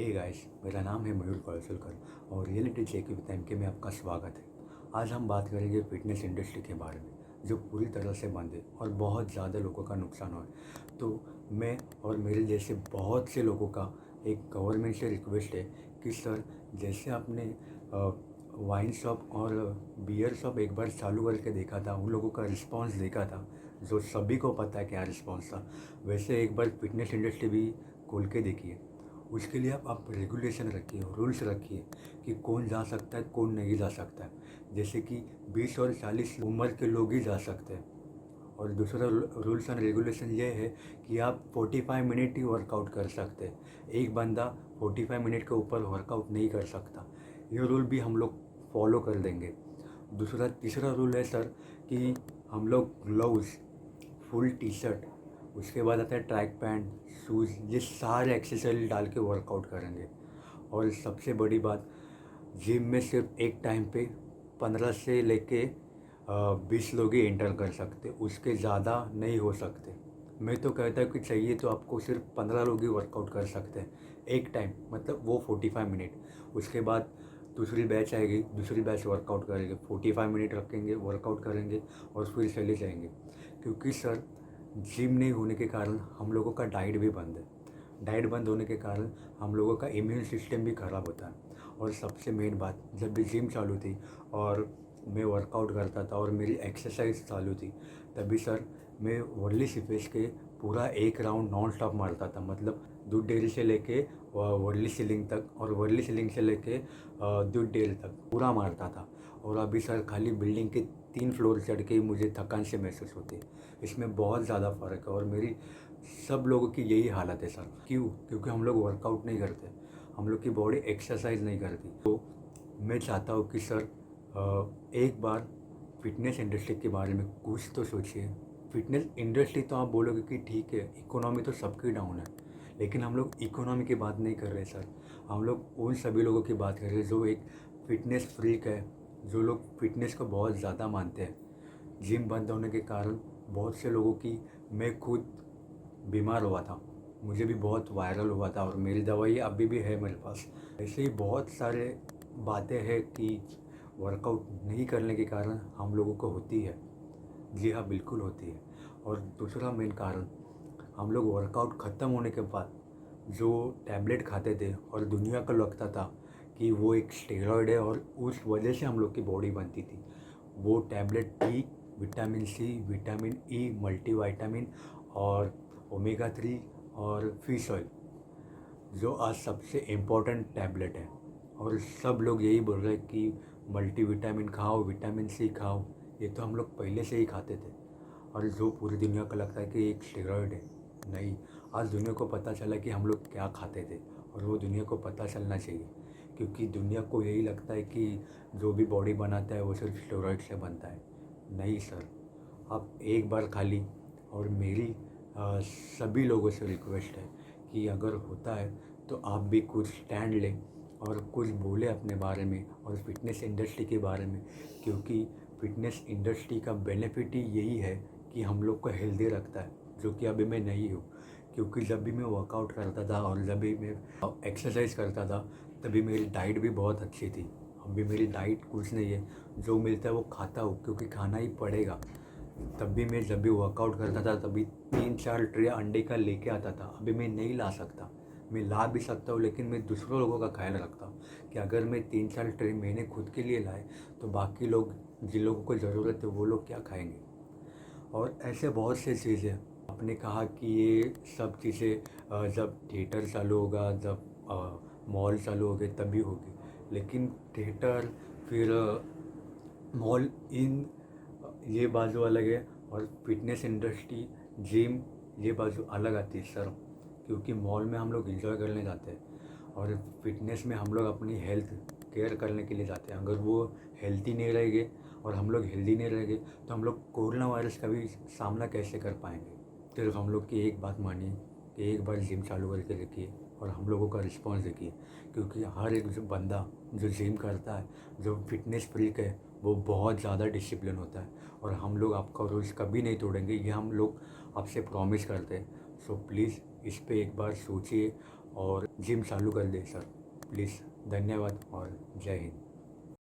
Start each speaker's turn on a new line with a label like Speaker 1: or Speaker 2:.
Speaker 1: Hey guys, मेरा नाम है मयूर कौशलकर और रियलिटी चेक विद एमके में आपका स्वागत है। आज हम बात करेंगे फिटनेस इंडस्ट्री के बारे में, जो पूरी तरह से बंद है और बहुत ज़्यादा लोगों का नुकसान हुआ है। तो मैं और मेरे जैसे बहुत से लोगों का एक गवर्नमेंट से रिक्वेस्ट है कि सर, जैसे आपने वाइन शॉप और बियर शॉप एक बार चालू करके देखा था, उन लोगों का रिस्पांस देखा था, जो सभी को पता है क्या रिस्पांस था, वैसे एक बार फिटनेस इंडस्ट्री भी खोल के देखिए। उसके लिए आप रेगुलेशन रखिए, रूल्स रखिए कि कौन जा सकता है, कौन नहीं जा सकता है। जैसे कि 20 और 40 उम्र के लोग ही जा सकते हैं। और दूसरा रूल्स एंड रेगुलेशन ये है कि आप 45 मिनट ही वर्कआउट कर सकते हैं। एक बंदा 45 मिनट के ऊपर वर्कआउट नहीं कर सकता। ये रूल भी हम लोग फॉलो कर देंगे। तीसरा रूल है सर कि हम लोग ग्लव्स, फुल टी शर्ट, उसके बाद आता है ट्रैक पैंट, शूज़, ये सारे एक्सेसरीज डाल के वर्कआउट करेंगे। और सबसे बड़ी बात, जिम में सिर्फ एक टाइम पे 15 से लेके 20 लोग ही एंटर कर सकते, उसके ज़्यादा नहीं हो सकते। मैं तो कहता हूँ कि चाहिए तो आपको सिर्फ 15 लोग ही वर्कआउट कर सकते हैं एक टाइम, मतलब वो 45 मिनट। उसके बाद दूसरी बैच आएगी, दूसरी बैच वर्कआउट करेंगे, 45 मिनट रखेंगे, वर्कआउट करेंगे और फिर चले जाएंगे। क्योंकि सर, जिम नहीं होने के कारण हम लोगों का डाइट भी बंद है। डाइट बंद होने के कारण हम लोगों का इम्यून सिस्टम भी ख़राब होता है। और सबसे मेन बात, जब भी जिम चालू थी और मैं वर्कआउट करता था और मेरी एक्सरसाइज चालू थी, तभी सर मैं वर्ली सिफेस के पूरा एक राउंड नॉन स्टॉप मारता था। मतलब दूध डेयरी से लेके वर्ली सीलिंग तक और वर्ली सीलिंग से लेके दूध डेयरी तक पूरा मारता था। और अभी सर खाली बिल्डिंग के 3 फ्लोर चढ़ के ही मुझे थकान से महसूस होती है। इसमें बहुत ज़्यादा फ़र्क है और मेरी सब लोगों की यही हालत है सर। क्यों? क्योंकि हम लोग वर्कआउट नहीं करते, हम लोग की बॉडी एक्सरसाइज नहीं करती। तो मैं चाहता हूँ कि सर, एक बार फिटनेस इंडस्ट्री के बारे में कुछ तो सोचिए। फिटनेस इंडस्ट्री तो आप बोलोगे कि ठीक है, इकोनॉमी तो सबकी डाउन है, लेकिन हम लोग इकोनॉमी की बात नहीं कर रहे सर। हम लोग उन सभी लोगों की बात कर रहे हैं जो एक फिटनेस फ्रीक है, जो लोग फिटनेस को बहुत ज़्यादा मानते हैं। जिम बंद होने के कारण बहुत से लोगों की, मैं खुद बीमार हुआ था, मुझे भी बहुत वायरल हुआ था और मेरी दवाई अभी भी है मेरे पास। ऐसे ही बहुत सारे बातें हैं कि वर्कआउट नहीं करने के कारण हम लोगों को होती है। जी हाँ, बिल्कुल होती है। और दूसरा मेन कारण, हम लोग वर्कआउट ख़त्म होने के बाद जो टैबलेट खाते थे और दुनिया को लगता था कि वो एक स्टेरॉयड है और उस वजह से हम लोग की बॉडी बनती थी, वो टैबलेट भी vitamin C, vitamin E, multivitamin और ओमेगा 3 और फिश ऑयल, जो आज सबसे इम्पोर्टेंट टैबलेट है। और सब लोग यही बोल रहे हैं कि मल्टीविटामिन खाओ, विटामिन सी खाओ। ये तो हम लोग पहले से ही खाते थे और जो पूरी दुनिया को लगता है कि एक स्टेरॉयड है। नहीं, आज दुनिया को पता चला कि हम लोग क्या खाते थे और वो दुनिया को पता चलना चाहिए। क्योंकि दुनिया को यही लगता है कि जो भी बॉडी बनाता है वो सिर्फ स्टेरॉयड से बनता है। नहीं सर, आप एक बार खाली, और मेरी सभी लोगों से रिक्वेस्ट है कि अगर होता है तो आप भी कुछ स्टैंड लें और कुछ बोले अपने बारे में और फिटनेस इंडस्ट्री के बारे में। क्योंकि फिटनेस इंडस्ट्री का बेनिफिट ही यही है कि हम लोग को हेल्दी रखता है, जो कि अभी मैं नहीं हूँ। क्योंकि जब भी मैं वर्कआउट करता था और जब भी मैं एक्सरसाइज करता था, तभी मेरी डाइट भी बहुत अच्छी थी। अभी मेरी डाइट कुछ नहीं है, जो मिलता है वो खाता हूँ क्योंकि खाना ही पड़ेगा। तब भी मैं जब भी वर्कआउट करता था तभी 3-4 ट्रे अंडे का लेके आता था। अभी मैं नहीं ला सकता, मैं ला भी सकता हूँ लेकिन मैं दूसरों लोगों का ख्याल रखता हूँ कि अगर मैं 3-4 ट्रे मैंने खुद के लिए लाए तो बाकी लोग, जिन लोगों को ज़रूरत है, वो लोग क्या खाएंगे। और ऐसे बहुत से चीज़ें। आपने कहा कि ये सब चीज़ें जब थिएटर चालू होगा, जब मॉल चालू हो गए तभी होगी। लेकिन थिएटर, फिर मॉल, इन ये बाजू अलग है और फिटनेस इंडस्ट्री, जिम, ये बाजू अलग आती है सर। क्योंकि मॉल में हम लोग एंजॉय करने जाते हैं और फिटनेस में हम लोग अपनी हेल्थ केयर करने के लिए जाते हैं। अगर वो हेल्थी नहीं रहेंगे और हम लोग हेल्दी नहीं रहेंगे तो हम लोग कोरोना वायरस का भी सामना कैसे कर पाएंगे। सिर्फ हम लोग की एक बात मानिए कि एक बार जिम चालू करके देखिए और हम लोगों का रिस्पॉन्स देखिए। क्योंकि हर एक जो बंदा जो जिम करता है, जो फिटनेस फ्रीक है, वो बहुत ज़्यादा डिसिप्लिन होता है। और हम लोग आपका रूल्स कभी नहीं तोड़ेंगे, ये हम लोग आपसे प्रॉमिस करते हैं। सो प्लीज़ इस पे एक बार सोचिए और जिम चालू कर दे सर, प्लीज़। धन्यवाद और जय हिंद।